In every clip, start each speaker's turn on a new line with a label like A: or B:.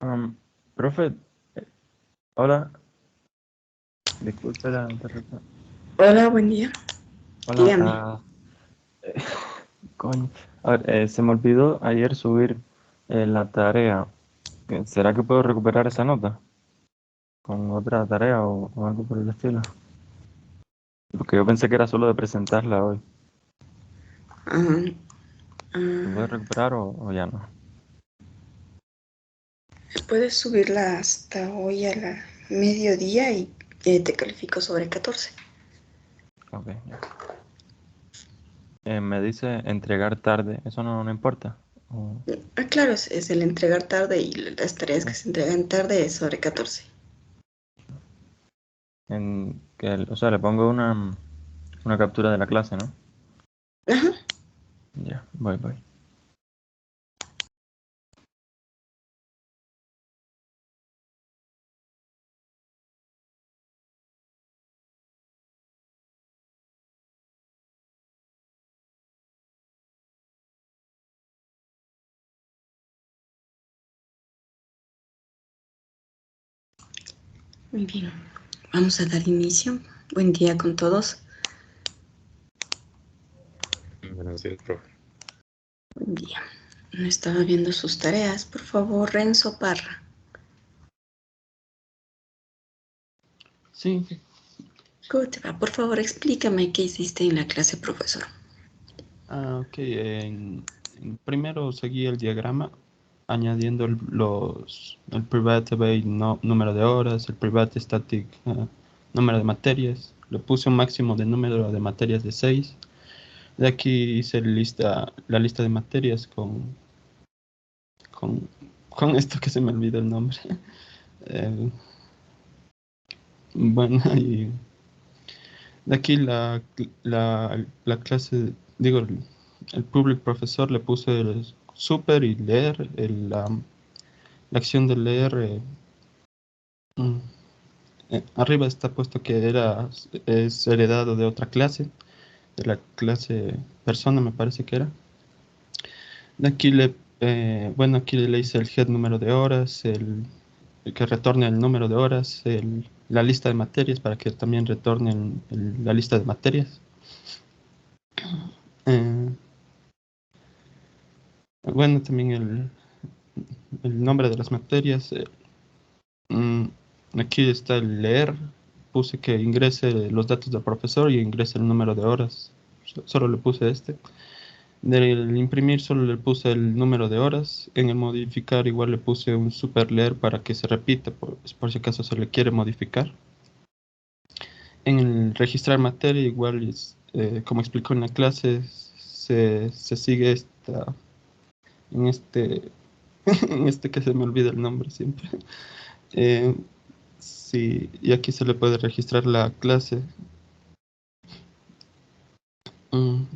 A: Um, Profe, eh, hola, disculpe la interrupción.
B: Hola, buen día.
A: Hola,
B: Dígame.
A: eh, coño. A ver, se me olvidó ayer subir la tarea. ¿Será que puedo recuperar esa nota con otra tarea o algo por el estilo? Porque yo pensé que era solo de presentarla hoy.
B: Ah,
A: ¿Lo puedo
B: ah,
A: recuperar o ya no?
B: puedes subirla hasta hoy a la mediodía y te califico sobre 14.
A: Ok, ya. Me dice entregar tarde. ¿Eso no importa?
B: Claro, es el entregar tarde y las tareas que
A: Sí.
B: se entregan tarde es sobre 14.
A: O sea, le pongo una captura de la clase, ¿no?
B: Ajá.
A: Ya, voy.
B: Muy bien. Vamos a dar inicio. Buen día con todos.
C: Buenos días, profe.
B: Buen día. No estaba viendo sus tareas. Por favor, Renzo Parra.
A: Sí.
B: ¿Cómo te va? Por favor, explícame qué hiciste en la clase, profesor.
C: Ok. Primero seguí el diagrama añadiendo el private array número de horas, el private static número de materias. Le puse un máximo de número de materias de 6. De aquí hice la lista de materias con, con esto que se me olvida el nombre. Eh, bueno, y de aquí la clase, digo, el public profesor le puse el super y leer, la acción de leer. Mm, Arriba está puesto que es heredado de otra clase, de la clase persona, me parece que era. De aquí aquí le hice el head número de horas, el que retorne el número de horas, la lista de materias para que también retorne la lista de materias. Eh, También el nombre de las materias. Mm, Aquí está el leer. Puse que ingrese los datos del profesor y ingrese el número de horas. Solo le puse este. Del imprimir solo le puse el número de horas. En el modificar igual le puse un super leer para que se repita por si acaso se le quiere modificar. En el registrar materia igual como explicó en la clase se sigue en este en este que se me olvida el nombre siempre. Eh, sí, y aquí se le puede registrar la clase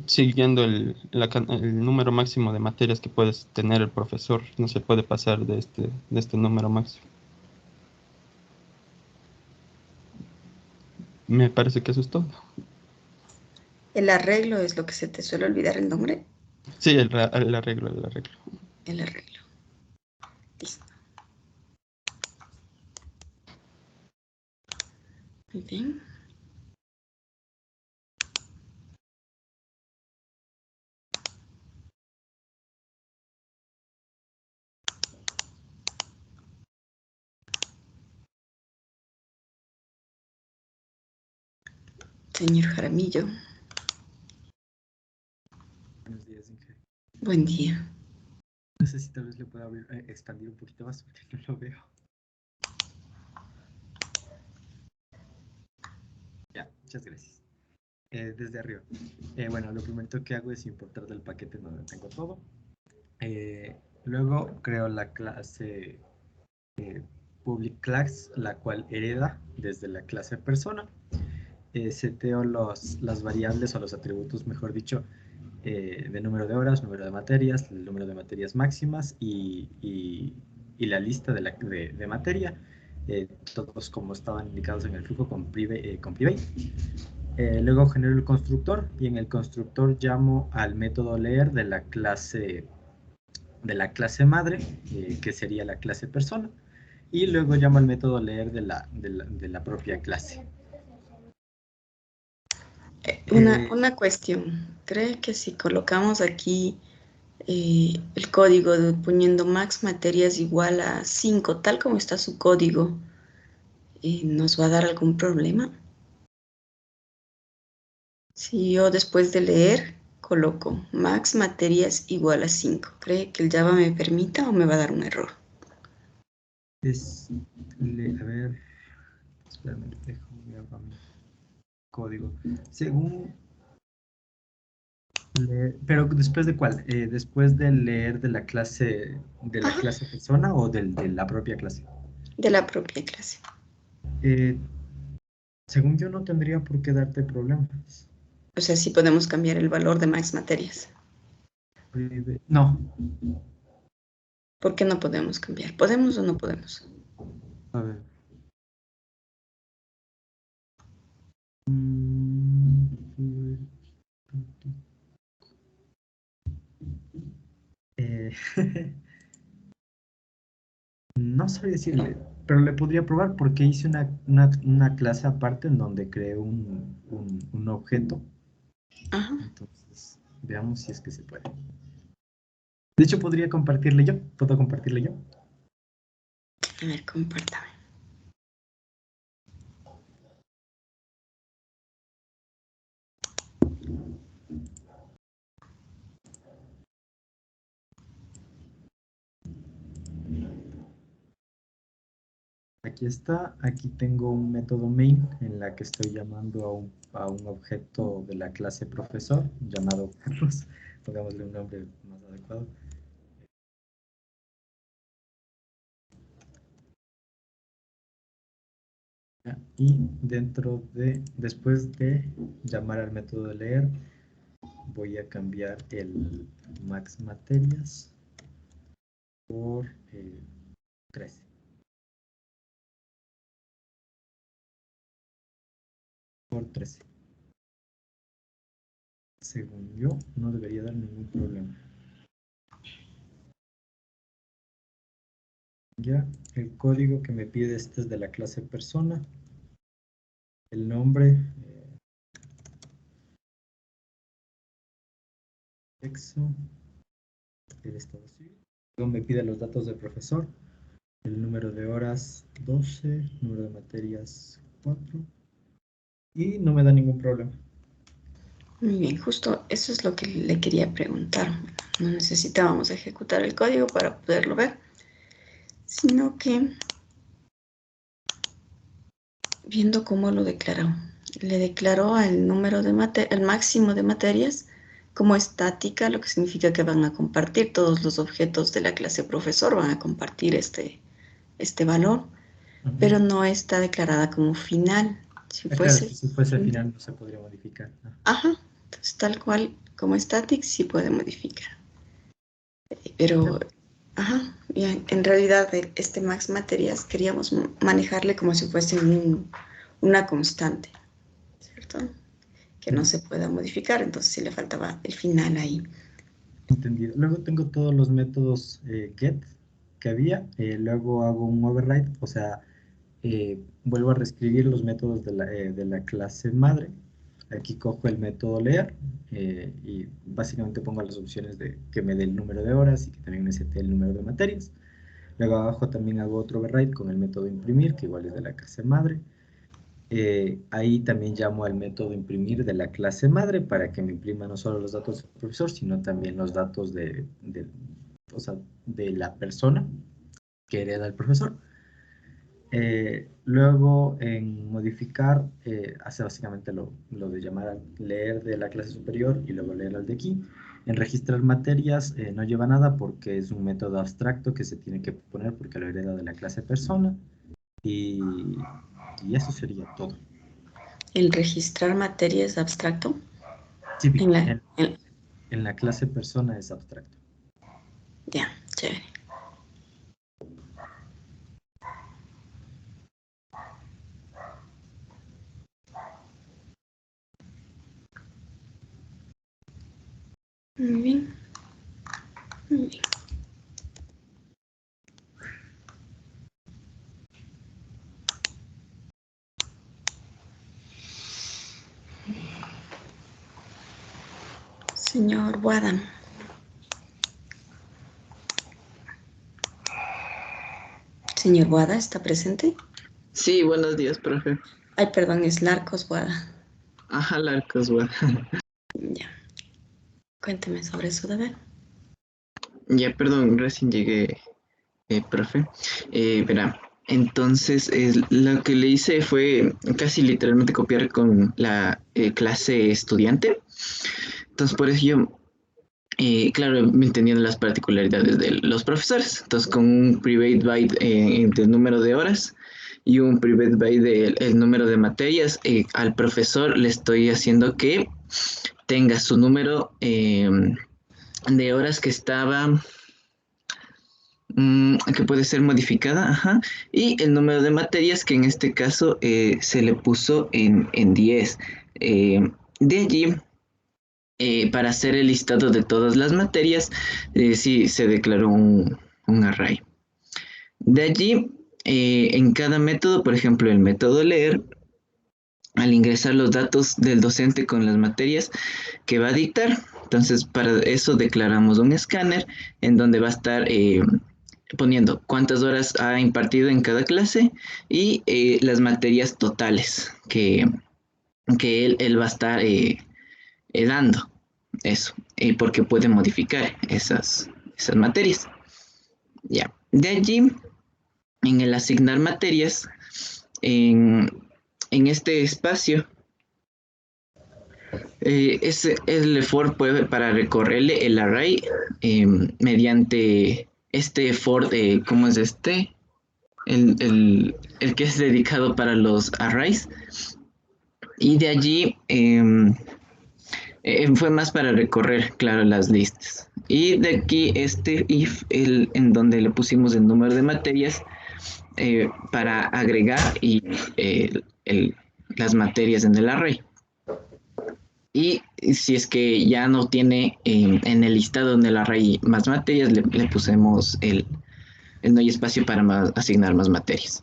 C: siguiendo el número máximo de materias que puedes tener el profesor. No se puede pasar de este número máximo. Me parece que eso es todo.
B: ¿El arreglo es lo que se te suele olvidar el nombre?
C: Sí, el arreglo.
B: El arreglo. Listo. Muy bien. Señor Jaramillo.
D: Buenos días, Inge.
B: Buen día.
D: No sé si tal vez le pueda expandir un poquito más porque no lo veo. Ya, muchas gracias. Desde arriba. Bueno, lo primero que hago es importar del paquete donde tengo todo. Luego creo la clase public class, la cual hereda desde la clase persona. Seteo las variables o los atributos, mejor dicho, de número de horas, número de materias, el número de materias máximas y la lista de materia, todos como estaban indicados en el flujo con private. Luego genero el constructor y en el constructor llamo al método leer de la clase la clase madre, que sería la clase persona, y luego llamo al método leer de la propia clase.
B: Una cuestión. ¿Cree que si colocamos aquí el código poniendo max materias igual a 5, tal como está su código, nos va a dar algún problema? Si yo después de leer coloco max materias igual a 5, ¿cree que el Java me permita o me va a dar un error?
D: A ver, espérame, déjame abrir mi código. Según pero después de cuál? Después de leer de la clase persona o de la propia clase.
B: De la propia clase.
D: Según yo no tendría por qué darte problemas.
B: O sea, sí podemos cambiar el valor de max materias.
D: No.
B: ¿Por qué no podemos cambiar? ¿Podemos o no podemos?
D: A ver. No sabría decirle, pero le podría probar porque hice una clase aparte en donde creé un objeto.
B: Ajá.
D: Entonces, veamos si es que se puede. De hecho, podría compartirle yo. ¿Puedo compartirle yo?
B: A ver, compártame.
D: Aquí está, aquí tengo un método main en la que estoy llamando a un objeto de la clase profesor llamado Carlos, pongámosle un nombre más adecuado. Y después de llamar al método de leer, voy a cambiar el max materias por 13. Por 13. Según yo, no debería dar ningún problema. Ya, el código que me pide este es de la clase persona. El nombre, sexo, el estado civil. Luego me pide los datos del profesor, el número de horas 12, número de materias 4 y no me da ningún problema.
B: Muy bien, justo eso es lo que le quería preguntar. No necesitábamos ejecutar el código para poderlo ver, sino que viendo cómo lo declaró. Le declaró al número de el máximo de materias como estática, lo que significa que van a compartir todos los objetos de la clase profesor, van a compartir este valor, pero no está declarada como final. Si
D: Claro,
B: fuese,
D: si fuese final no se podría modificar.
B: ajá, entonces tal cual como static sí puede modificar. Pero, ajá, en realidad este max materias queríamos manejarle como si fuese una constante, ¿cierto? Que no se pueda modificar, entonces sí le faltaba el final ahí.
D: Entendido. Luego tengo todos los métodos get que había, luego hago un override, o sea, vuelvo a reescribir los métodos de la clase madre. Aquí cojo el método leer y básicamente pongo las opciones de que me dé el número de horas y que también me sete el número de materias. Luego abajo también hago otro override con el método imprimir, que igual es de la clase madre. Ahí también llamo al método imprimir de la clase madre para que me imprima no solo los datos del profesor, sino también los datos o sea, de la persona que hereda el profesor. Luego en modificar hace básicamente lo de llamar a leer de la clase superior y luego leer al de aquí. En registrar materias no lleva nada porque es un método abstracto que se tiene que poner porque lo hereda de la clase persona y, y eso sería todo.
B: El registrar materias abstracto
D: Sí,
B: en la,
D: en, en la clase persona es abstracto.
B: ya, chévere. Muy bien. Muy bien. Señor Boada. Señor Boada, ¿está presente?
E: Sí, buenos días, profe.
B: Ay, perdón, es Larcos Boada.
E: Ajá, Larcos, bueno.
B: Ya. Cuénteme sobre su deber.
E: Ya, perdón, recién llegué, profe. Verá, entonces lo que le hice fue casi literalmente copiar con la clase estudiante. Entonces, por eso yo, claro, entendiendo las particularidades de los profesores. Entonces, con un private byte del número de horas y un private byte del número de materias, al profesor le estoy haciendo que tenga su número de horas que estaba, que puede ser modificada, ajá, y el número de materias que en este caso se le puso en 10. De allí, para hacer el listado de todas las materias, sí se declaró un array. De allí, en cada método, por ejemplo, el método leer, al ingresar los datos del docente con las materias que va a dictar. Entonces, para eso declaramos un escáner en donde va a estar poniendo cuántas horas ha impartido en cada clase y las materias totales que él va a estar dando. Eso, porque puede modificar esas materias. Ya. De allí, en el asignar materias, en este espacio, el for puede para recorrerle el array mediante este for, ¿cómo es este? El que es dedicado para los arrays. Y de allí fue más para recorrer, claro, las listas. Y de aquí este if, en donde le pusimos el número de materias para agregar y las materias en el array. Y si es que ya no tiene en el listado en el array más materias, le pusimos no hay espacio para asignar más materias.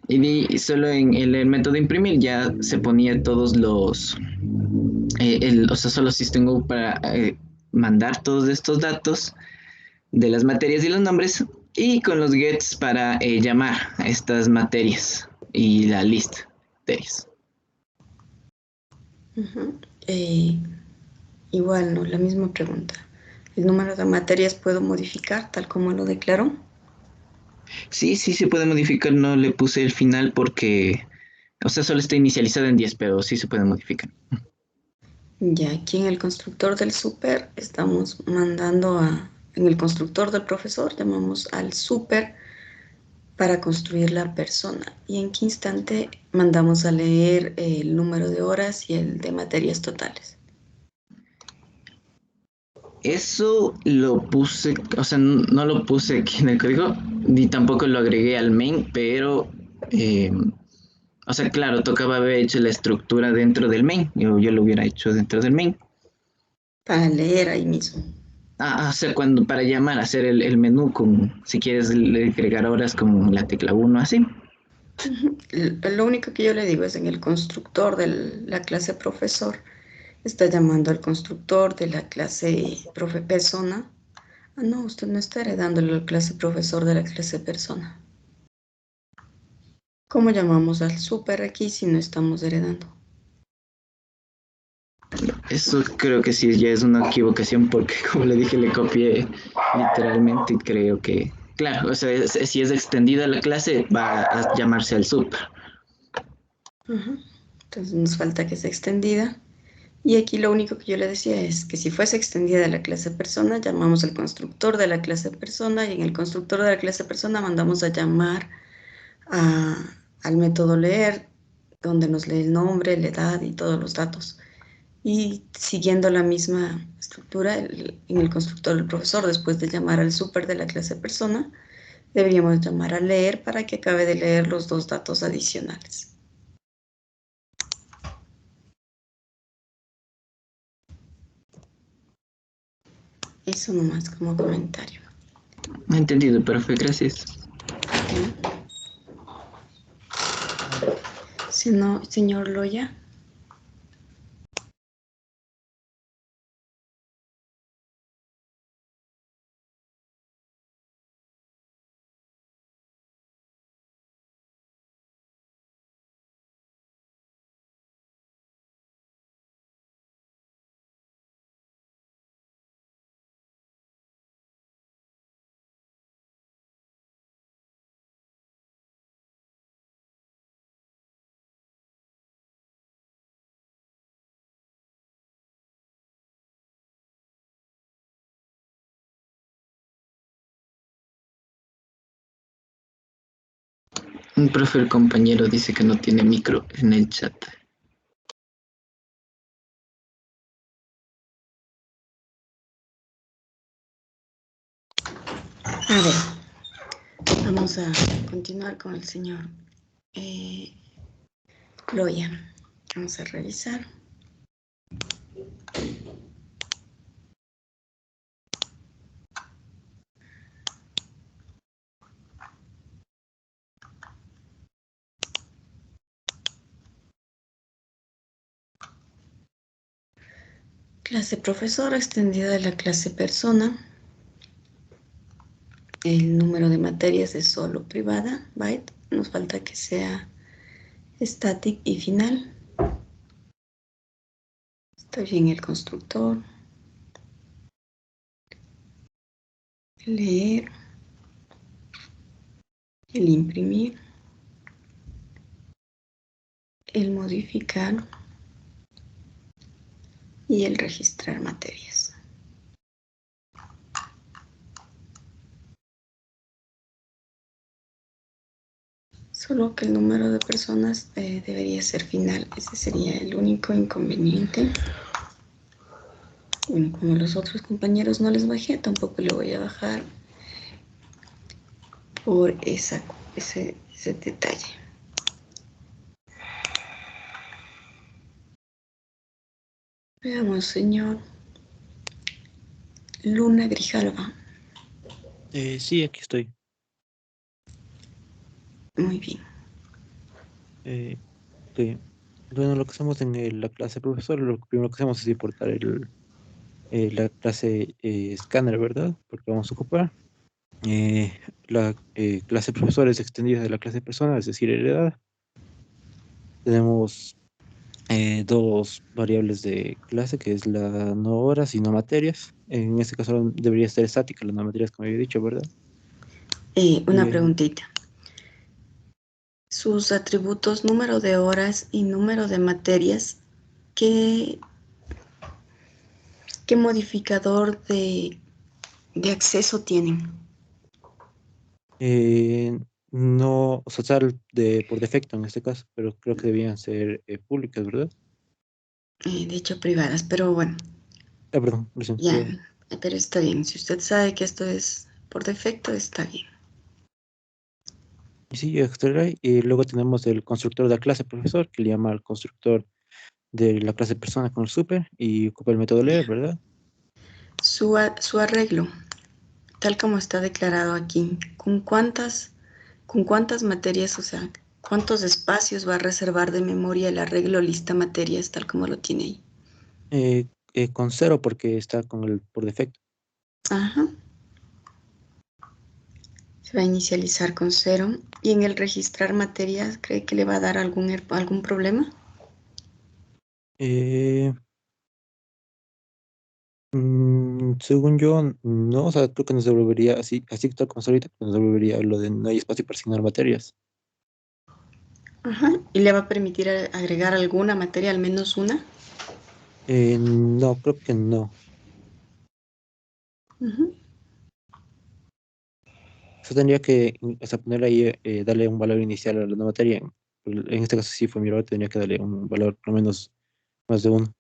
E: Y solo en el método de imprimir ya se ponía todos los, o sea, solo System Go para mandar todos estos datos de las materias y los nombres, y con los gets para llamar a estas materias y la lista de materias.
B: Igual, ¿no? La misma pregunta. ¿El número de materias puedo modificar tal como lo declaró?
E: Sí, sí se puede modificar, no le puse el final porque, o sea, solo está inicializado en 10, pero sí se puede modificar.
B: Ya, aquí en el constructor del super estamos mandando en el constructor del profesor, llamamos al super para construir la persona. ¿Y en qué instante mandamos a leer el número de horas y el de materias totales?
E: Eso lo puse, o sea, no lo puse aquí en el código, ni tampoco lo agregué al main, pero, o sea, claro, tocaba haber hecho la estructura dentro del main, yo lo hubiera hecho dentro del main.
B: Para leer ahí mismo.
E: O sea, cuando para llamar, hacer el menú con, si quieres agregar horas con la tecla 1, así.
B: Lo único que yo le digo es en el constructor de la clase profesor, está llamando al constructor de la clase profe persona. Ah, no, usted no está heredando la clase profesor de la clase persona. ¿Cómo llamamos al super aquí si no estamos heredando?
E: Eso creo que sí ya es una equivocación porque, como le dije, le copié literalmente y creo que, claro, o sea, si es extendida la clase, va a llamarse al super.
B: Entonces nos falta que sea extendida. Y aquí lo único que yo le decía es que si fuese extendida la clase persona, llamamos al constructor de la clase persona y en el constructor de la clase persona mandamos a llamar al método leer, donde nos lee el nombre, la edad y todos los datos. Y siguiendo la misma estructura, en el constructor del profesor, después de llamar al super de la clase persona, deberíamos llamar a leer para que acabe de leer los dos datos adicionales. Eso nomás como comentario.
E: Entendido, perfecto, gracias.
B: Si no, señor Loya.
E: Un profe, el compañero dice que no tiene micro en el chat.
B: A ver, vamos a continuar con el señor Loya. Vamos a revisar. Clase profesor, extendida de la clase persona. El número de materias es solo privada, byte. Nos falta que sea static y final. Está bien el constructor. El leer. El imprimir. El modificar. Y el registrar materias. Solo que el número de personas debería ser final. Ese sería el único inconveniente. Bueno, como los otros compañeros no les bajé, tampoco le voy a bajar por ese detalle. Veamos, señor Luna Grijalva.
F: Sí, aquí estoy.
B: Muy bien.
F: Ok. Bueno, lo que hacemos en la clase profesor, lo primero que hacemos es importar la clase escáner, ¿verdad? Porque vamos a ocupar. La clase profesor es extendida de la clase persona, es decir, heredada. Tenemos dos variables de clase, que es la no horas y no materias. En este caso debería estar estática, las no materias, como había dicho, ¿verdad?
B: Una
F: Y
B: preguntita. Sus atributos número de horas y número de materias, ¿qué modificador de acceso tienen?
F: no, o sea, sale por defecto en este caso, pero creo que debían ser públicas, ¿verdad?
B: De hecho, privadas, pero bueno,
F: Ah, perdón, recién,
B: ya,
F: privado.
B: pero está bien. Si usted sabe que esto es por defecto, está bien.
F: Y sí, extraer, y luego tenemos el constructor de la clase profesor, que le llama al constructor de la clase persona con el super, y ocupa el método leer, ¿verdad?
B: Su arreglo, tal como está declarado aquí, con cuántas materias, o sea, cuántos espacios va a reservar de memoria el arreglo lista materias, tal como lo tiene ahí?
F: Con cero porque está con el por defecto.
B: Ajá. Se va a inicializar con 0. ¿Y en el registrar materias cree que le va a dar algún problema?
F: Eh, Según yo, no, o sea, creo que nos devolvería, así tal como está ahorita, nos devolvería lo de no hay espacio para asignar materias.
B: Ajá. ¿Y le va a permitir agregar alguna materia, al menos una?
F: No, creo que no.
B: Ujú.
F: O sea, tendría que, o sea, ponerle ahí, darle un valor inicial a la materia. En este caso, sí fue mi error, tendría que darle un valor, por lo menos, más de uno.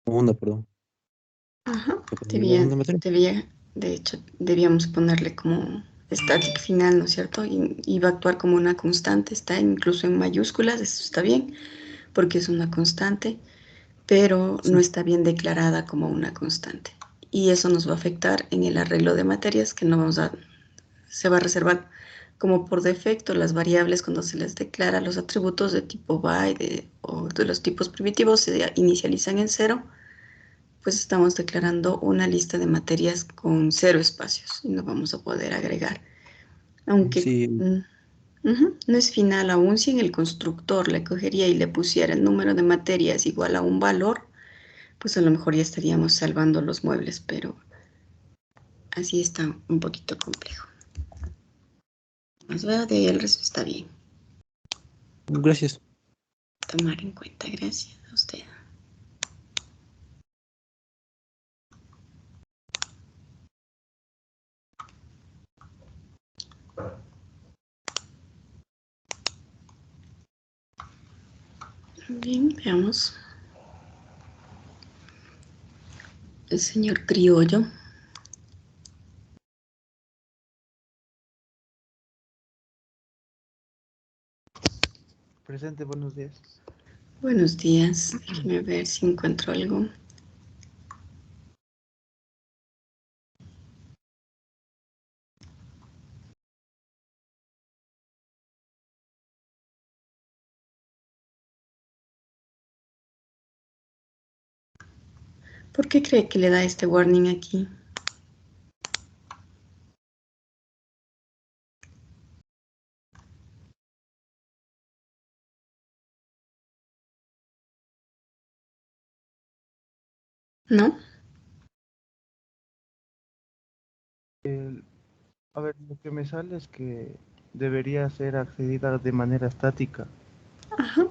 F: Uno, perdón.
B: Ajá.
F: Que ponerle una materia.
B: De hecho, debíamos ponerle como static final, ¿no es cierto? Y va a actuar como una constante, está incluso en mayúsculas, eso está bien, porque es una constante, pero no
F: Sí.
B: está bien declarada como una constante. Y eso nos va a afectar en el arreglo de materias que no se va a reservar como por defecto las variables cuando se les declara los atributos de tipo byte o de los tipos primitivos se inicializan en 0, pues estamos declarando una lista de materias con 0 espacios y no vamos a poder agregar. Aunque
F: Sí,
B: no es final aún, si en el constructor le cogería y le pusiera el número de materias igual a un valor, pues a lo mejor ya estaríamos salvando los muebles, pero así está un poquito complejo. Más veo de ahí el resto está bien.
F: gracias.
B: Tomar en cuenta, gracias a usted. Bien, veamos. El señor Criollo.
F: Presente, buenos días.
B: Buenos días. Déjeme ver si encuentro algo. ¿Por qué cree que le da este warning aquí? ¿No?
F: A ver, lo que me sale es que debería ser accedida de manera estática.
B: Ajá.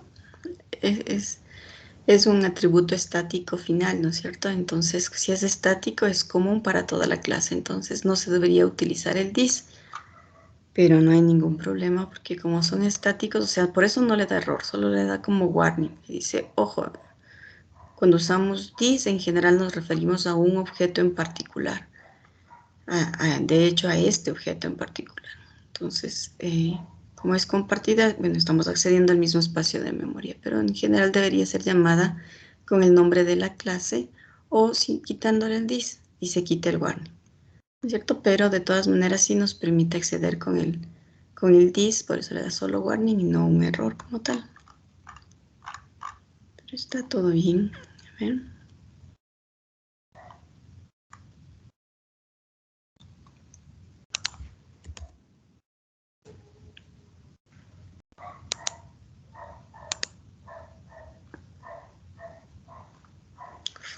B: Es un atributo estático final, ¿no es cierto? Entonces, si es estático, es común para toda la clase. Entonces, no se debería utilizar el this. Pero no hay ningún problema porque como son estáticos, o sea, por eso no le da error, solo le da como warning. Y dice, ojo, cuando usamos this, en general nos referimos a un objeto en particular. De hecho, a este objeto en particular. Entonces, como es compartida, bueno, estamos accediendo al mismo espacio de memoria, pero en general debería ser llamada con el nombre de la clase o quitándole el this y se quita el warning. ¿No es cierto? Pero de todas maneras sí nos permite acceder con el this, por eso le da solo warning y no un error como tal. Pero está todo bien. A ver.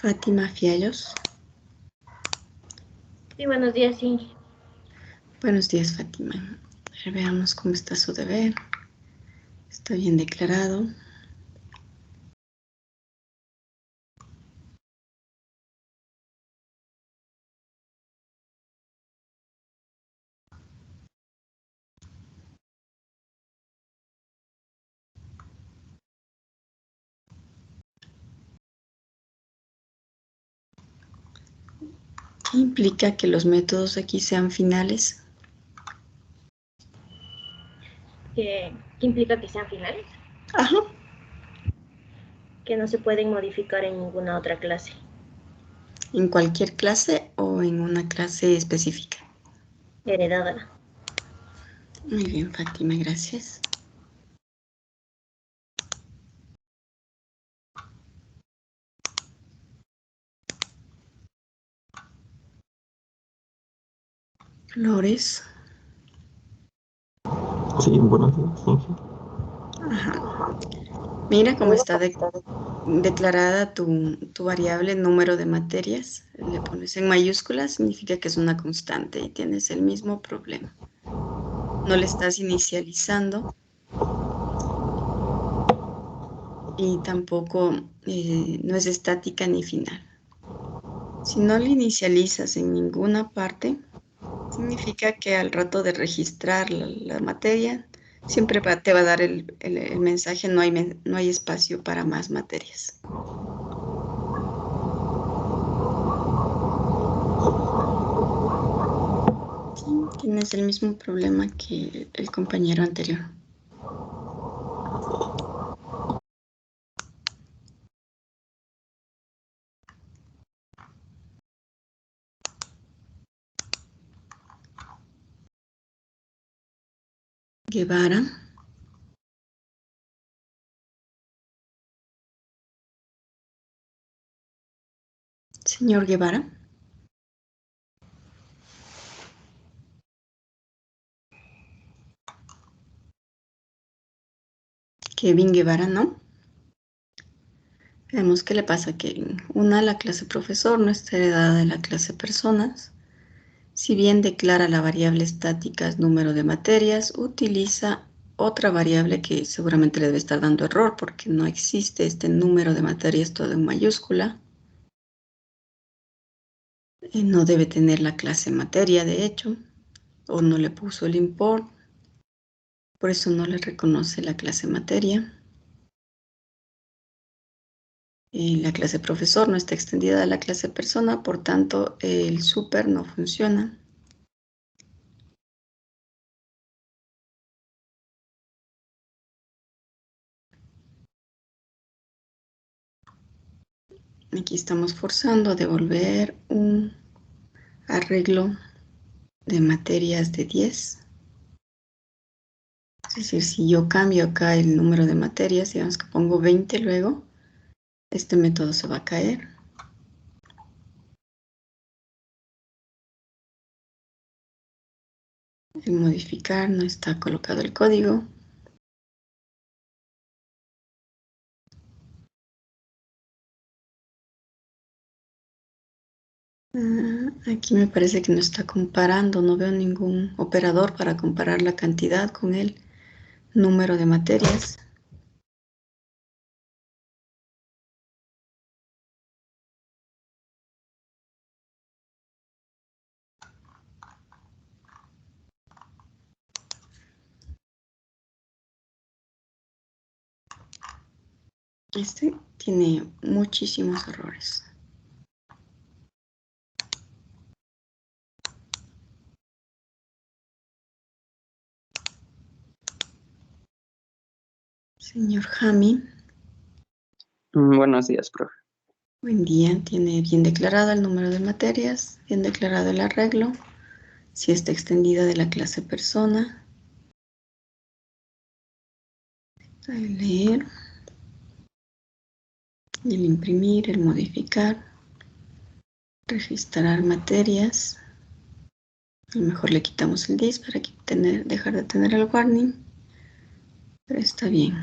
B: Fátima Fiallos.
G: Sí, buenos días, sí.
B: Buenos días, Fátima. A ver, veamos cómo está su deber. Está bien declarado. ¿Qué implica que los métodos aquí sean finales?
G: ¿Qué implica que sean finales?
B: Ajá.
G: Que no se pueden modificar en ninguna otra clase.
B: ¿En cualquier clase o en una clase específica?
G: Heredada.
B: Muy bien, Fátima, gracias. Flores.
A: Sí, buenos días.
B: Ajá. Mira cómo está declarada tu variable número de materias. Le pones en mayúsculas, significa que es una constante y tienes el mismo problema. No le estás inicializando y tampoco no es estática ni final. Si no le inicializas en ninguna parte, significa que al rato de registrar la materia, siempre te va a dar el mensaje, no hay espacio para más materias. Sí, tienes el mismo problema que el compañero anterior. Guevara. Señor Guevara. Kevin Guevara, ¿no? Veamos qué le pasa a Kevin. Una, la clase profesor no está heredada de la clase personas. Si bien declara la variable estática número de materias, utiliza otra variable que seguramente le debe estar dando error porque no existe este número de materias todo en mayúscula. No debe tener la clase materia, de hecho, o no le puso el import. Por eso no le reconoce la clase materia. La clase profesor no está extendida a la clase persona, por tanto, el super no funciona. Aquí estamos forzando a devolver un arreglo de materias de 10. Es decir, si yo cambio acá el número de materias, digamos que pongo 20 luego, este método se va a caer. En modificar no está colocado el código. Aquí me parece que no está comparando, no veo ningún operador para comparar la cantidad con el número de materias. Este tiene muchísimos errores. Señor Jami,
H: Buenos días, profe.
B: buen día. Tiene bien declarado el número de materias, bien declarado el arreglo, si está extendida de la clase persona. El leer, el imprimir, el modificar, registrar materias. A lo mejor le quitamos el this para dejar de tener el warning, pero está bien.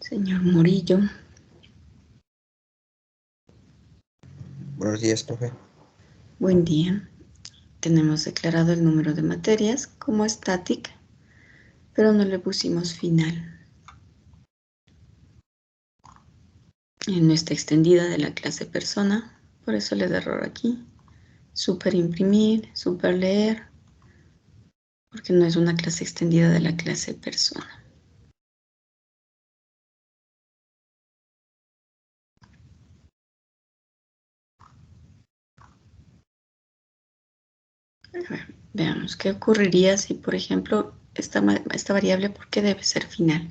B: Señor Murillo.
I: Buenos días, profe.
B: Buen día. Tenemos declarado el número de materias como static, pero no le pusimos final. No está extendida de la clase persona, por eso le da error aquí. Super imprimir, super leer, porque no es una clase extendida de la clase persona. A ver, veamos qué ocurriría si, por ejemplo, esta variable, ¿por qué debe ser final?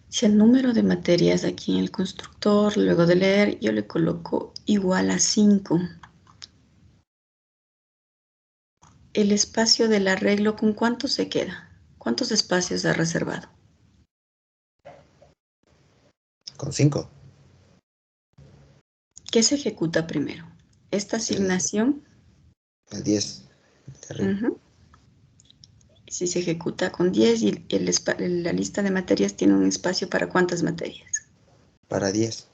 B: Si el número de materias aquí en el constructor, luego de leer, yo le coloco igual a 5. El espacio del arreglo, ¿con cuánto se queda? ¿Cuántos espacios ha reservado?
I: Con 5.
B: ¿Qué se ejecuta primero? Esta asignación.
I: El 10.
B: Si se ejecuta con 10 y la lista de materias tiene un espacio para ¿cuántas materias?
I: Para 10.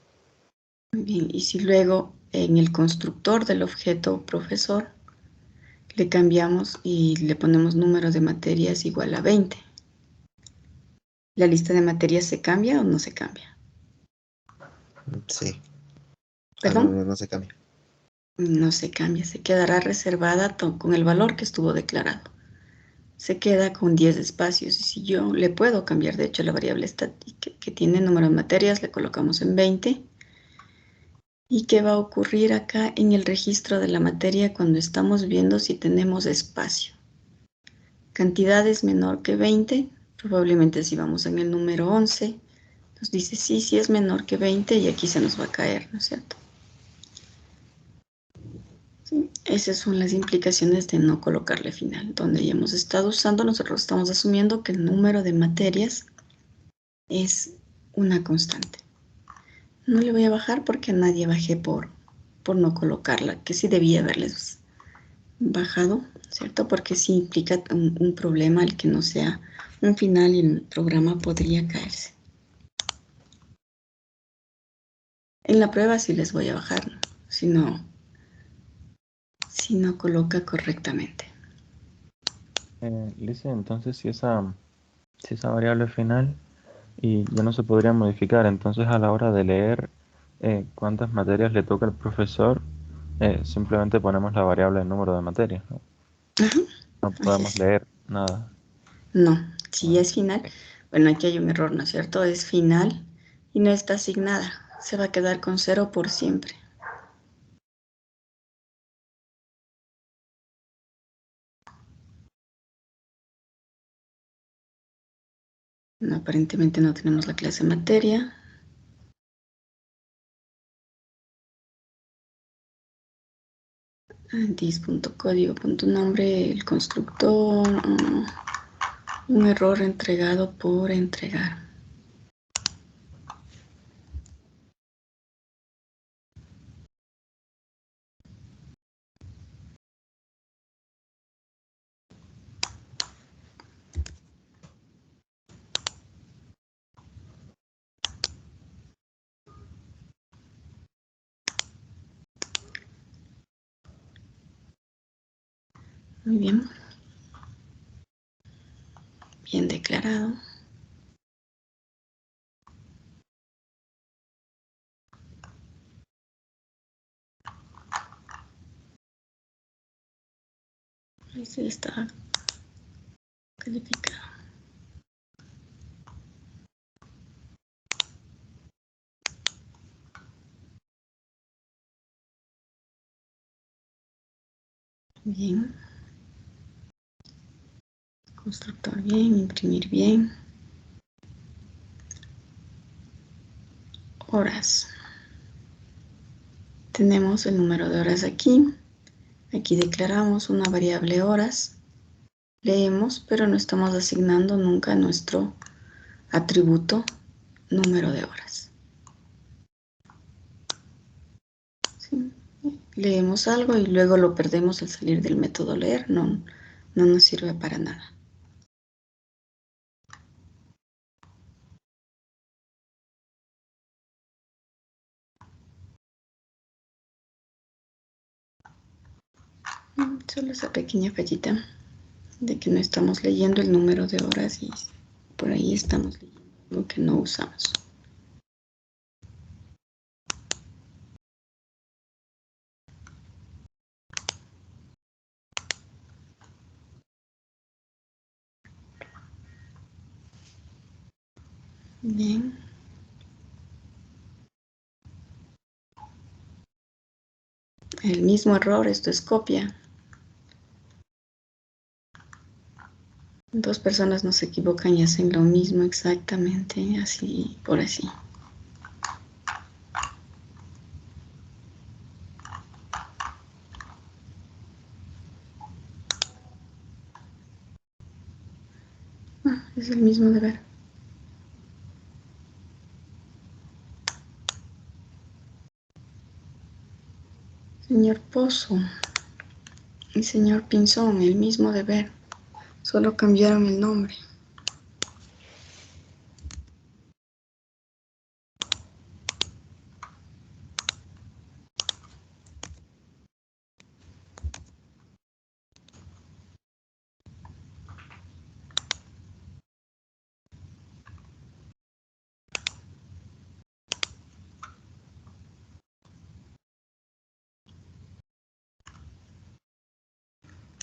B: Muy bien, y si luego en el constructor del objeto profesor le cambiamos y le ponemos número de materias igual a 20. ¿La lista de materias se cambia o no se cambia?
I: Sí.
B: ¿Perdón?
I: No se cambia.
B: No se cambia, se quedará reservada con el valor que estuvo declarado. Se queda con 10 espacios y si yo le puedo cambiar, de hecho, la variable estática que tiene número de materias, le colocamos en 20. ¿Y qué va a ocurrir acá en el registro de la materia cuando estamos viendo si tenemos espacio? Cantidad es menor que 20, probablemente si vamos en el número 11, nos dice sí es menor que 20 y aquí se nos va a caer, ¿no es cierto? Sí, esas son las implicaciones de no colocarle final. Donde ya hemos estado usando, nosotros estamos asumiendo que el número de materias es una constante. No le voy a bajar porque a nadie bajé por no colocarla, que sí debía haberles bajado, ¿cierto? Porque sí implica un problema el que no sea un final y el programa podría caerse. Si les voy a bajar, si si no coloca correctamente.
A: Lice, entonces si esa variable final y ya no se podría modificar, entonces a la hora de leer cuántas materias le toca al profesor, simplemente ponemos la variable del número de materias, ¿no?
B: Ajá,
A: No
B: así
A: podemos
B: es.
A: leer nada.
B: No, si es final, bueno, aquí hay un error, ¿no es cierto? Es final y no está asignada. Se va a quedar con 0 por siempre. No, aparentemente no tenemos la clase materia. Dis.código.nombre, el constructor, un error entregado por entregar. Muy bien. Bien declarado. Ahí sí está calificado. Bien. Constructor bien, imprimir bien. Horas. Tenemos el número de horas aquí. Aquí declaramos una variable horas. Leemos, pero no estamos asignando nunca nuestro atributo número de horas. ¿Sí? Leemos algo y luego lo perdemos al salir del método leer. No nos sirve para nada. Solo esa pequeña fallita de que no estamos leyendo el número de horas y por ahí estamos leyendo algo que no usamos. Bien. El mismo error, esto es copia. Dos personas no se equivocan y hacen lo mismo exactamente, así por así. Es el mismo deber. Señor Pozo y señor Pinzón, el mismo deber. Solo cambiaron el nombre.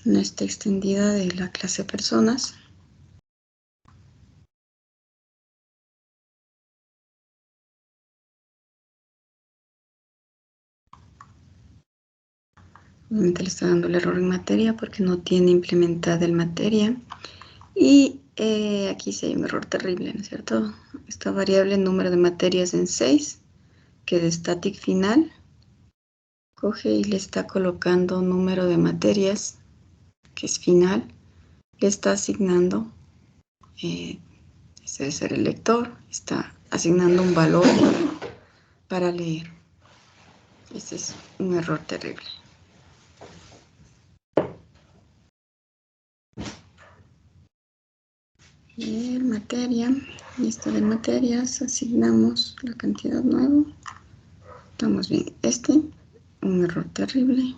B: No está extendida de la clase personas. Obviamente le está dando el error en materia porque no tiene implementada el materia. Y aquí sí hay un error terrible, ¿no es cierto? Esta variable número de materias en 6, que de static final, coge y le está colocando número de materias, que es final, le está asignando, ese debe ser el lector, está asignando un valor para leer. Ese es un error terrible. Y materia, lista de materias, asignamos la cantidad nueva. Estamos bien. Un error terrible.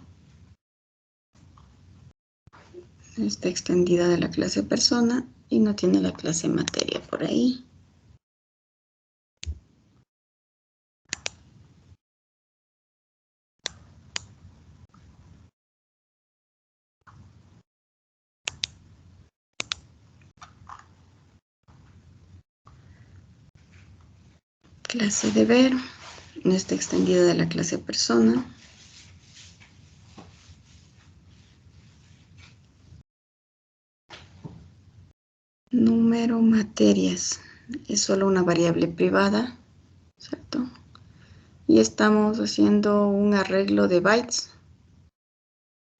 B: Está extendida de la clase persona y no tiene la clase materia por ahí. Clase deber, no está extendida de la clase persona. Número materias, es solo una variable privada, ¿cierto? Y estamos haciendo un arreglo de bytes,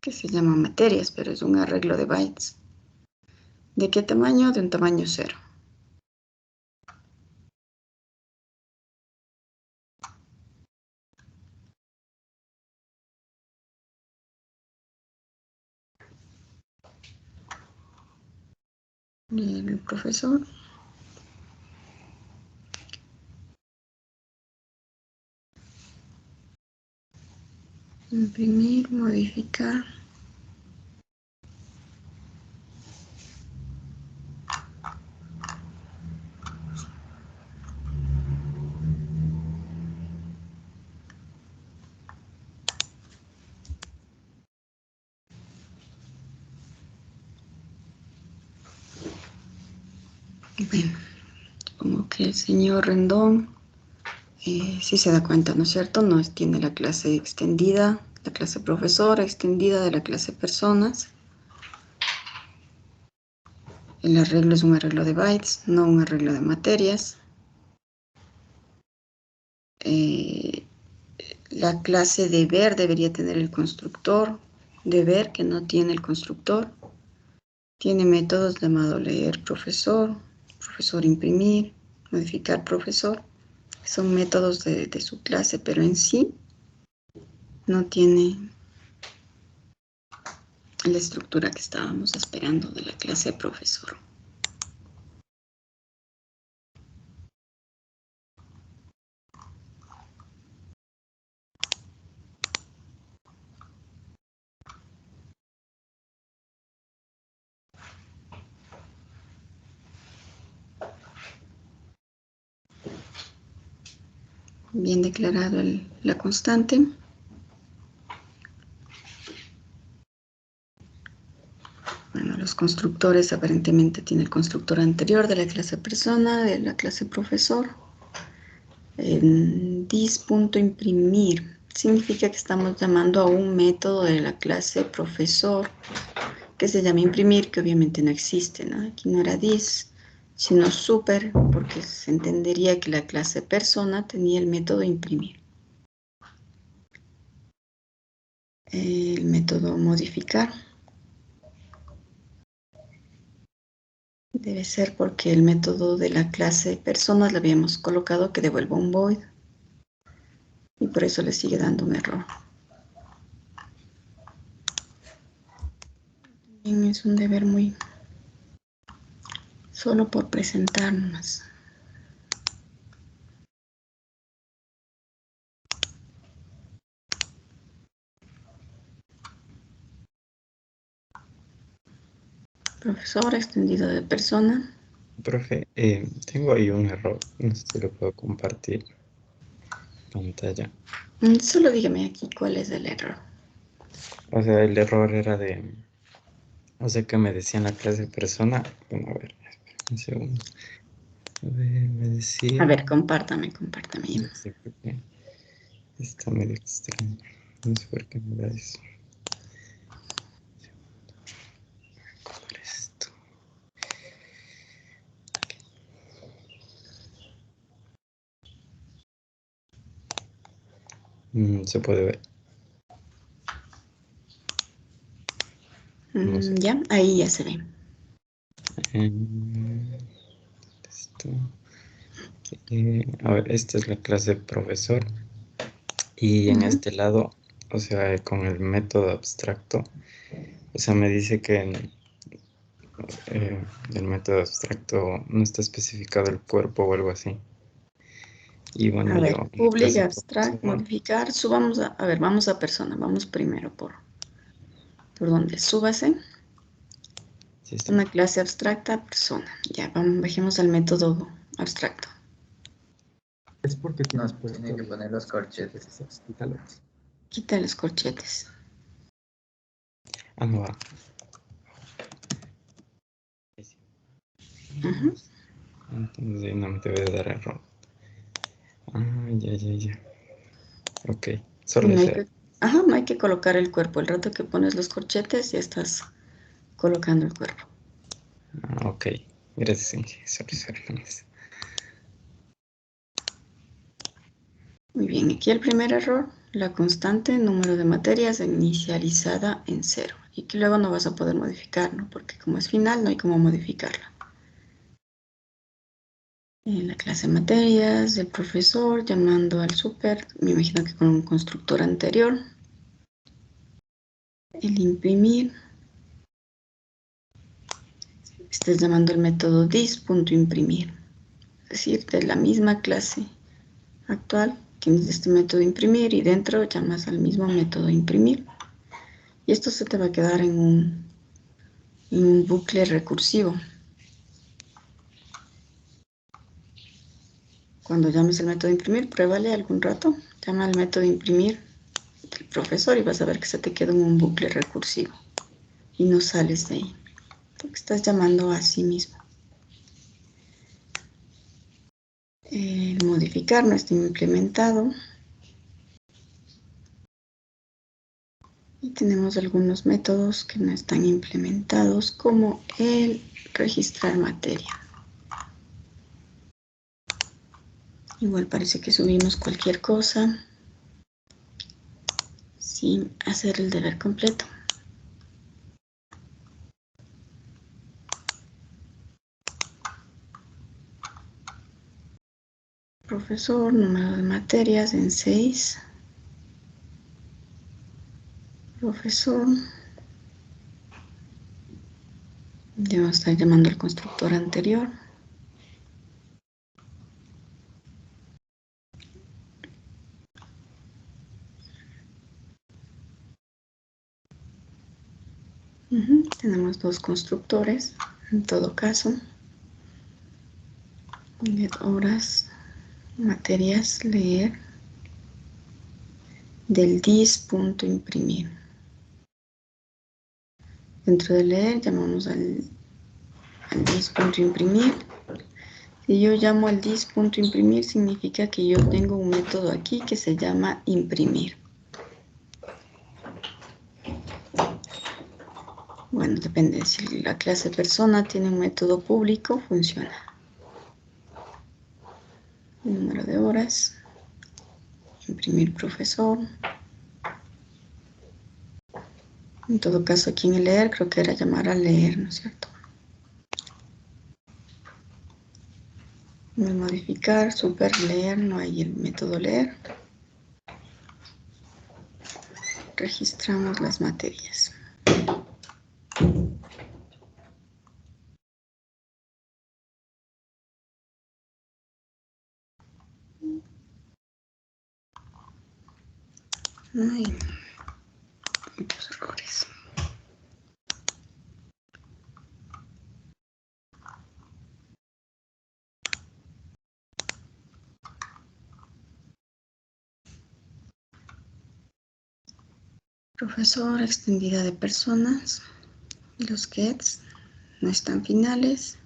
B: que se llama materias, pero es un arreglo de bytes. ¿De qué tamaño? De un tamaño 0. El profesor. Imprimir, modificar. Bueno, como que el señor Rendón sí se da cuenta, ¿no es cierto? No tiene la clase extendida, la clase profesora extendida de la clase personas. El arreglo es un arreglo de bytes, no un arreglo de materias. La clase deber debería tener el constructor. Deber que no tiene el constructor. Tiene métodos llamado leer profesor, profesor imprimir, modificar profesor. Son métodos de su clase, pero en sí no tiene la estructura que estábamos esperando de la clase profesor. Bien declarado la constante. Bueno, los constructores aparentemente tienen el constructor anterior de la clase persona, de la clase profesor. Dis.imprimir significa que estamos llamando a un método de la clase profesor que se llama imprimir, que obviamente no existe, ¿no? Aquí no era dis, sino super, porque se entendería que la clase persona tenía el método imprimir. El método modificar debe ser porque el método de la clase personas le habíamos colocado que devuelva un void y por eso le sigue dando un error. También es un deber muy solo por presentarnos. Profesor extendido de persona.
A: Profe, tengo ahí un error, no sé si lo puedo compartir pantalla.
B: Solo dígame aquí cuál es el error.
A: O sea, el error era o sea, que me decía en la clase persona, bueno, a ver, un segundo. A ver, me decía...
B: A ver, compártame.
A: No sé por qué. Está medio extraño. No sé por qué me da eso. Copiar esto. Se puede ver. No sé.
B: Ya, ahí ya se ve.
A: Esto. A ver, esta es la clase profesor. Y en este lado, o sea, con el método abstracto, o sea, me dice que el método abstracto no está especificado el cuerpo o algo así. Y bueno,
B: A ver,
A: yo...
B: public, abstract, modificar, subamos a ver, vamos a persona, vamos primero por donde súbase.
A: Sí, sí.
B: Una clase abstracta, persona. Ya, vamos, bajemos al método abstracto.
D: Es porque
J: No,
D: tienes puesto...
J: tiene que poner los corchetes.
D: Quítalo.
B: Quita los corchetes.
A: Ah, no va.
B: Ujú.
A: Entonces no me debe dar error. Ah, ya. Ok, solo
B: No hay
A: ese.
B: que, ajá, no hay que colocar el cuerpo. El rato que pones los corchetes ya estás colocando el cuerpo.
A: Ah, ok, gracias, Inge. Sorry.
B: Muy bien, aquí el primer error, la constante número de materias inicializada en 0 y que luego no vas a poder modificar, ¿no? Porque como es final no hay cómo modificarla. En la clase materias del profesor llamando al super, me imagino que con un constructor anterior. El imprimir. Estés llamando el método dis.imprimir. Es decir, de la misma clase actual tienes este método imprimir y dentro llamas al mismo método imprimir. Y esto se te va a quedar en un bucle recursivo. Cuando llames el método imprimir, pruébale algún rato. Llama al método imprimir del profesor y vas a ver que se te queda en un bucle recursivo. Y no sales de ahí. Porque estás llamando a sí mismo. El modificar no está implementado. Y tenemos algunos métodos que no están implementados, como el registrar materia. Igual parece que subimos cualquier cosa sin hacer el deber completo. Profesor, número de materias en 6. Profesor. Debemos estar llamando al constructor anterior. Tenemos dos constructores, en todo caso. Get horas, materias, leer, del dis.imprimir. Dentro de leer llamamos al dis.imprimir. Si yo llamo al dis.imprimir significa que yo tengo un método aquí que se llama imprimir. Bueno, depende. Si la clase persona tiene un método público, funciona. El número de horas. Imprimir profesor. En todo caso, aquí en el leer, creo que era llamar a leer, ¿no es cierto? En modificar, super leer, no hay el método leer. Registramos las materias. Ay, muchos errores. Profesor, extendida de personas. Los gets no están finales.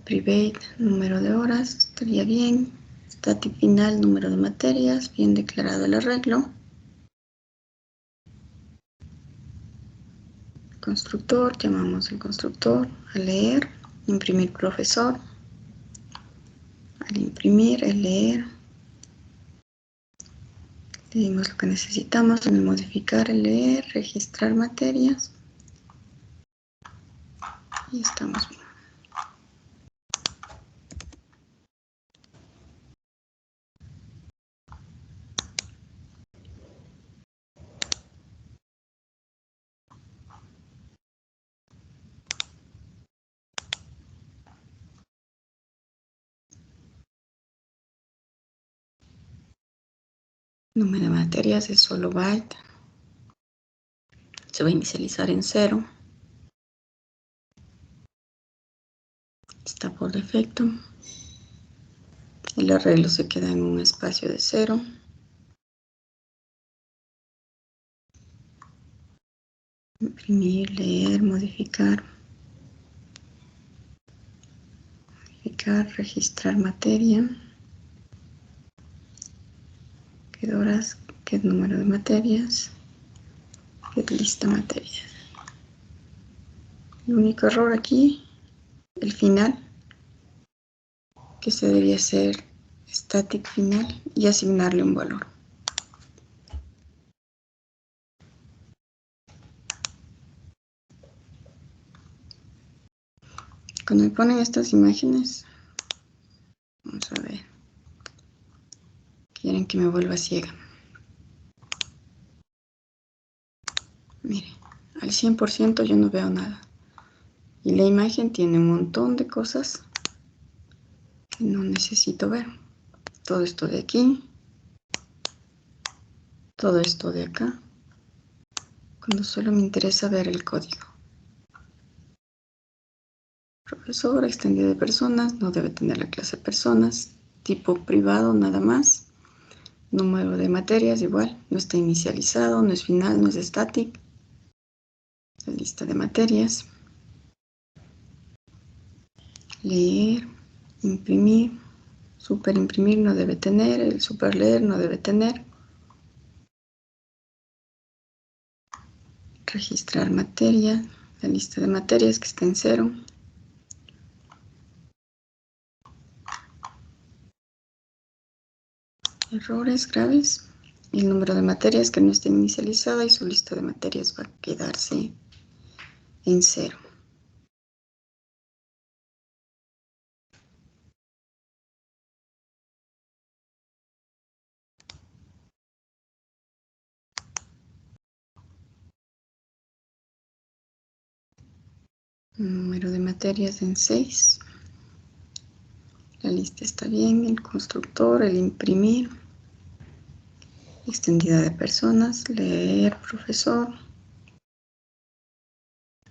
B: Private, número de horas, estaría bien. Static final, número de materias, bien declarado el arreglo. Constructor, llamamos al constructor a leer. Imprimir profesor. Al imprimir, el leer. Le dimos lo que necesitamos, en el modificar, el leer, registrar materias. Y estamos bien. Número de materias es solo byte. se va a inicializar en 0. Está por defecto. El arreglo se queda en un espacio de 0. Imprimir, leer, modificar. Modificar, registrar materia. Get horas, get número de materias. Get lista materias. El único error aquí, el final, que se debería ser static final y asignarle un valor. Cuando me ponen estas imágenes, vamos a ver, quieren que me vuelva ciega. Mire, al 100% yo no veo nada. Y la imagen tiene un montón de cosas que no necesito ver. Todo esto de aquí, todo esto de acá, cuando solo me interesa ver el código. Profesor, extendido de personas, no debe tener la clase personas, tipo privado nada más. Número de materias igual, no está inicializado, no es final, no es static. La lista de materias. Leer, imprimir, superimprimir no debe tener, el superleer no debe tener. Registrar materia, la lista de materias que está en 0. Errores graves. El número de materias que no esté inicializada y su lista de materias va a quedarse en 0. Número de materias en 6. La lista está bien, el constructor, el imprimir. Extendida de personas, leer, profesor.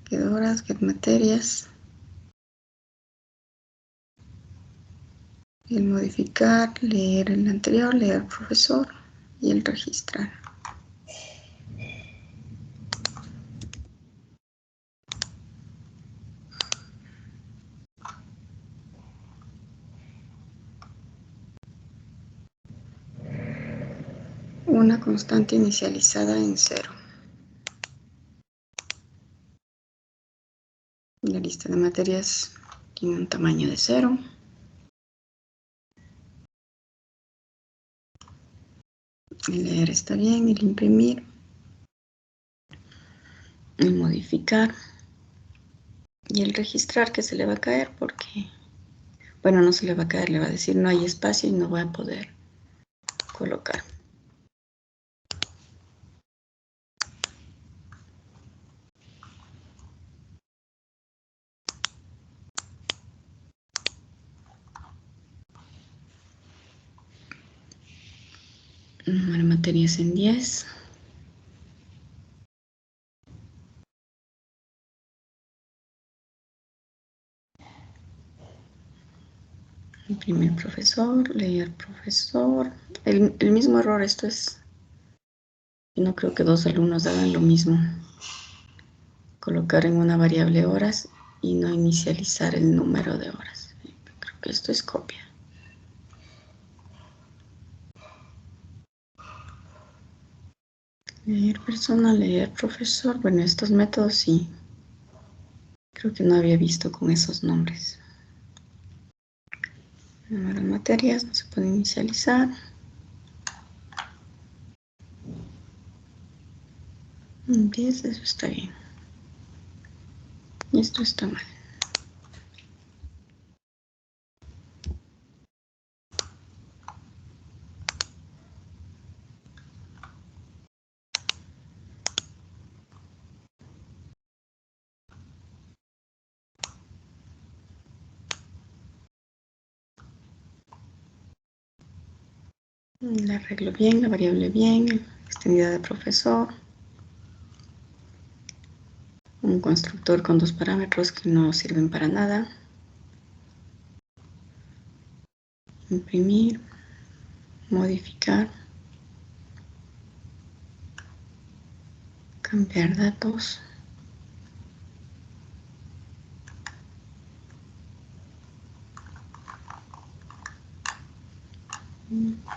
B: Get horas, get materias. El modificar, leer el anterior, leer profesor y el registrar. Una constante inicializada en 0. La lista de materias tiene un tamaño de 0. El leer está bien, el imprimir. El modificar. Y el registrar que se le va a caer porque, bueno, no se le va a caer, le va a decir no hay espacio y no va a poder colocar. Número de materias en 10. Imprimir profesor, leer profesor. El mismo error, esto es, no creo que dos alumnos hagan lo mismo. Colocar en una variable horas y no inicializar el número de horas. Creo que esto es copia. Leer persona, leer profesor. Bueno, estos métodos sí. Creo que no había visto con esos nombres. Número de materias no se puede inicializar. 10, eso está bien. Y esto está mal. La arreglo bien, la variable bien, extendida de profesor. un constructor con dos parámetros que no sirven para nada. Imprimir, modificar, cambiar datos.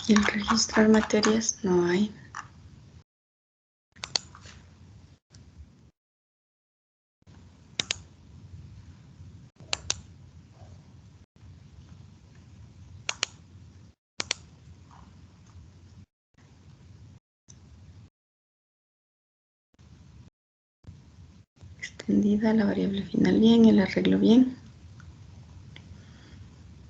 B: Y el registrar materias no hay. Extendida la variable final bien, el arreglo bien.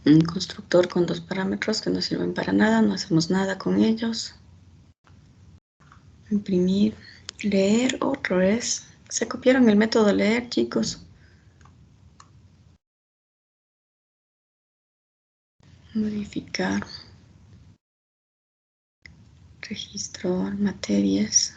B: Un constructor con dos parámetros que no sirven para nada, no hacemos nada con ellos. Imprimir, leer, otra vez. Se copiaron el método leer, chicos. Modificar. Registro, materias.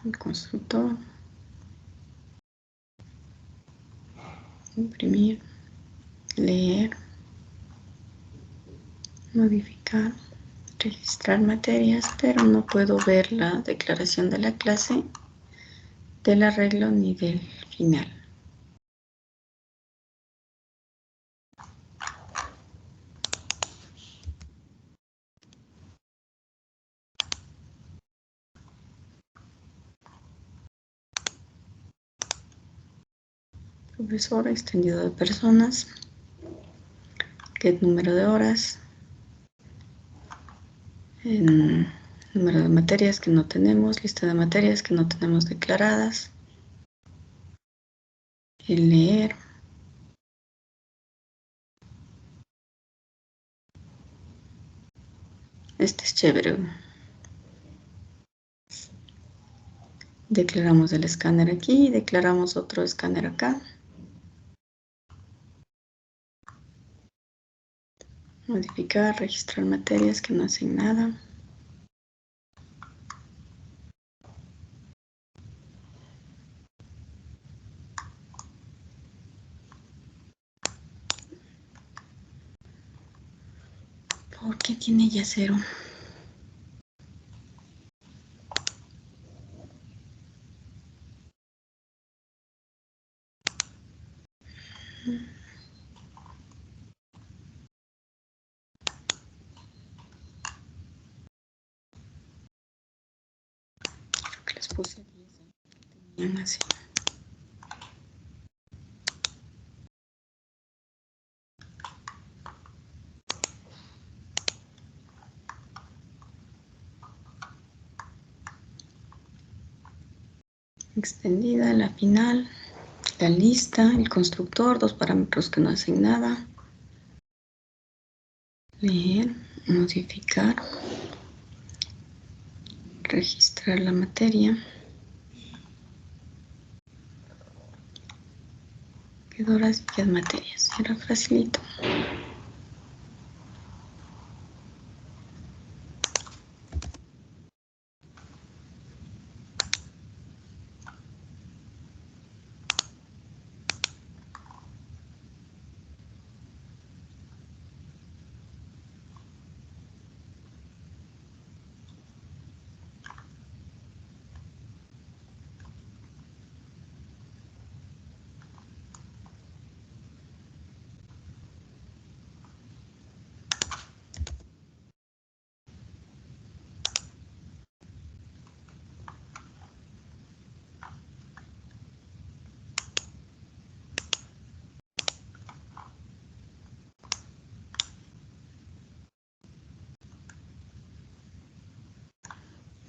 B: El constructor. Imprimir, leer, modificar, registrar materias, pero no puedo ver la declaración de la clase, del arreglo ni del final. Profesor, extendido de personas, get número de horas, número de materias que no tenemos, lista de materias que no tenemos declaradas, el leer, este es chévere. Declaramos el escáner aquí, declaramos otro escáner acá. Modificar, registrar materias que no hacen nada. ¿Por qué tiene ya 0? Creo que les puse 10. Tenían así. Extendida, la final, la lista, el constructor, dos parámetros que no hacen nada. Leer, modificar, registrar la materia. ¿Qué horas y qué materias? Era facilito.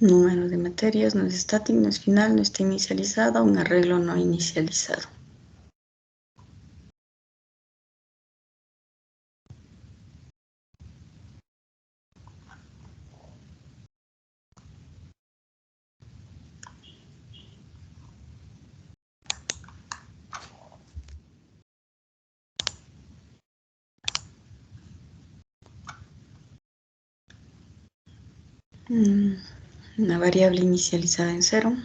B: Número de materias, no es static, no es final, no está inicializado, un arreglo no inicializado. Una variable inicializada en 0.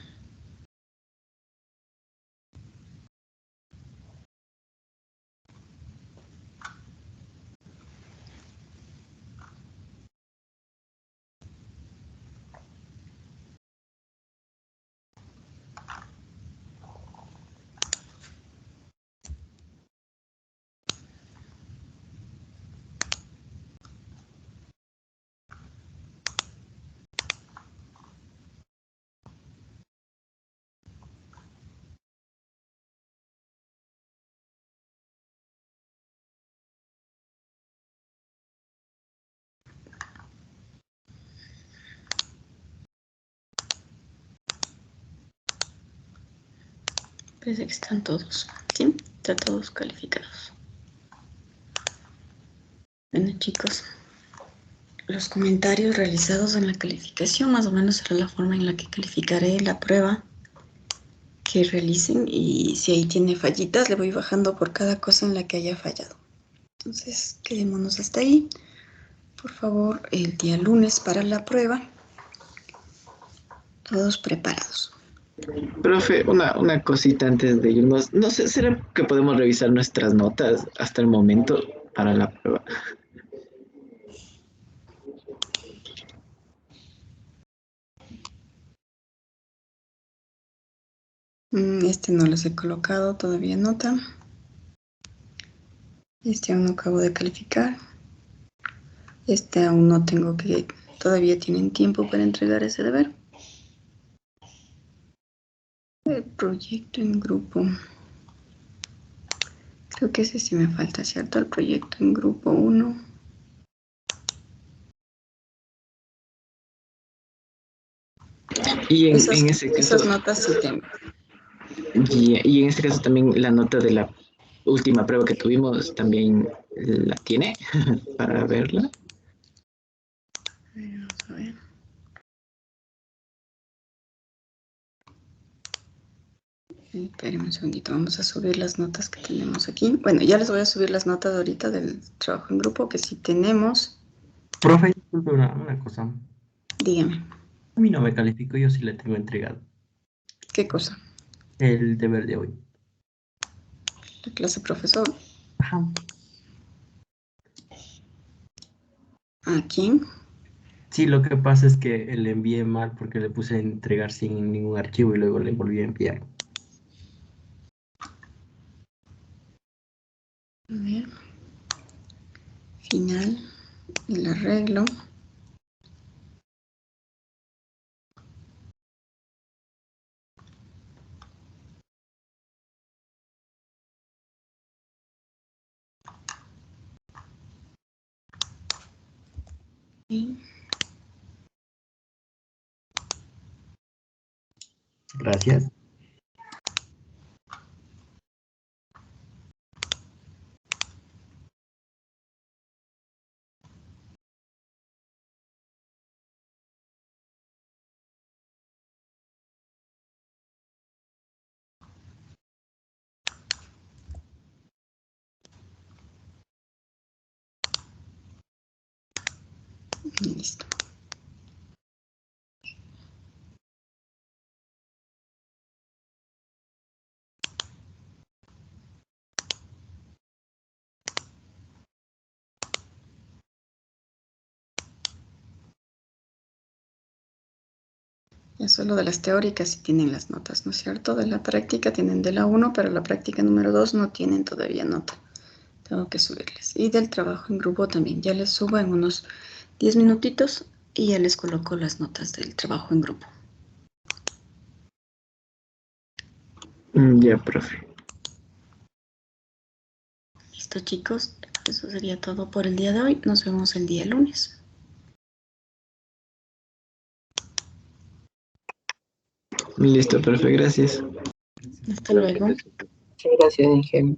B: Parece que están todos, ¿sí? Están todos calificados. Bueno, chicos, los comentarios realizados en la calificación más o menos será la forma en la que calificaré la prueba que realicen, y si ahí tiene fallitas le voy bajando por cada cosa en la que haya fallado. Entonces, quedémonos hasta ahí. Por favor, el día lunes para la prueba, todos preparados.
E: Profe, una cosita antes de irnos. No sé, ¿será que podemos revisar nuestras notas hasta el momento para la prueba?
B: Este no los he colocado todavía nota. Este aún no acabo de calificar. Este aún no tengo que... Todavía tienen tiempo para entregar ese deber. El proyecto en grupo. Creo que ese sí me falta, ¿cierto? El proyecto en grupo 1.
E: Y en ese caso,
B: Esas notas sí tengo.
E: y en este caso también la nota de la última prueba que tuvimos también la tiene para verla.
B: Vamos a ver. Espérenme un segundito, vamos a subir las notas que tenemos aquí. Bueno, ya les voy a subir las notas ahorita del trabajo en grupo que sí tenemos.
D: Profe, disculpe una cosa.
B: Dígame,
D: A mí no me calificó, yo sí le tengo entregado
B: ¿qué cosa?
D: el deber de hoy.
B: La clase profesor.
D: Ajá.
B: ¿A quién?
D: Sí, lo que pasa es que le envié mal porque le puse a entregar sin ningún archivo y luego le volví a enviar.
B: A ver. Final, el arreglo. Y
D: Gracias.
B: listo. Ya solo de las teóricas sí tienen las notas, ¿no es cierto? De la práctica tienen de la 1, pero la práctica número 2 no tienen todavía nota. Tengo que subirles. Y del trabajo en grupo también. Ya les subo en unos 10 minutitos y ya les coloco las notas del trabajo en grupo.
E: Ya, profe.
B: Listo, chicos. Eso sería todo por el día de hoy. Nos vemos el día lunes.
E: Listo, profe, gracias.
B: Hasta luego.
H: Muchas gracias, Inge.